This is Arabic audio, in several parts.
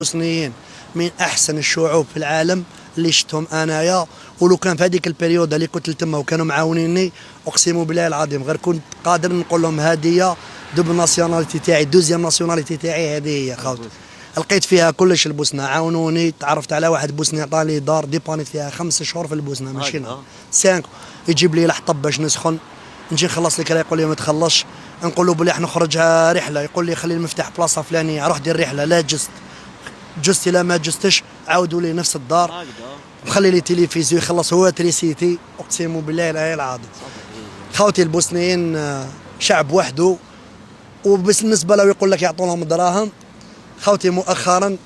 البوسنيين من احسن الشعوب في العالم اللي شفتهم انايا. ولو كان في هذيك البريود اللي كنت تما وكانوا معاونيني، اقسم بالله العظيم غير كنت قادر نقول لهم هذه دوبل ناسيوناليتي تاعي، دوزيام ناسيوناليتي تاعي هذه هي خاوتي. لقيت فيها كلش البوسنه، عاونوني. تعرفت على واحد بوسني عطاني دار ديبانيت فيها 5 شهور في البوسنه، ماشي نهار 5. يجيب لي الحطب باش نسخن، نجي نخلص لك يقول لي ما تخلصش، نقول له بلي نخرج رحله، يقول لي خلي المفتاح بلاصه فلانيه، روح دير رحله، لا جست الا ما جستش عاودوا لي نفس الدار، مخلي لي تلفزيون يخلص هو تريسيتي. اقسم بالله العظيم خوتي البوسنيين شعب وحده. وبالنسبه له يقول لك يعطوا لهم دراهم. خوتي مؤخرا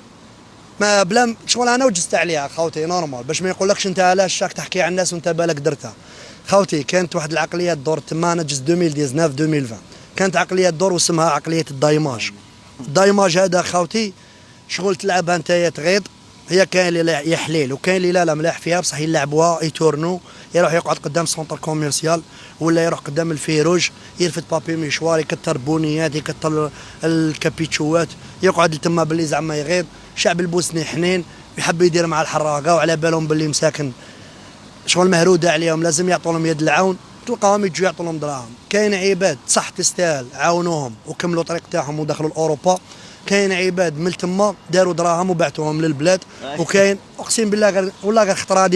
ما بلا شغل انا وجست عليها خوتي نورمال، باش ما يقولكش انت علاش راك تحكي على الناس وانت بالك درتها. خوتي كانت واحد العقليه تدور تما، انا جست 2019 2020 كانت عقليه تدور واسمها عقليه الدايماج. الدايماج هذا خوتي شغل تلعبها نتايا تغيض، هي كاين اللي يحليل وكاين اللي لا ملاح فيها بصح يلعبوها يتورنو، يروح يقعد قدام سونتر كوميرسيال ولا يروح قدام الفيروج يرفد بابي ميشوار، يكثر بونيات، يكثر الكابيتشوات، يقعد تما باللي زعما يغيض. الشعب البوسني حنين يحب يدير مع الحراقه، وعلى بالهم باللي مساكن شغل مهروده عليهم لازم يعطوا لهم يد العون، تلقاهم يجوا يعطوا لهم دراهم. كاين عباد صح تستاهل عاونوهم وكملوا الطريق تاعهم ودخلوا لاوروبا، كاين عباد من تما داروا دراهم وبعتوهم للبلاد، وكاين اقسم بالله غير والله غير خطره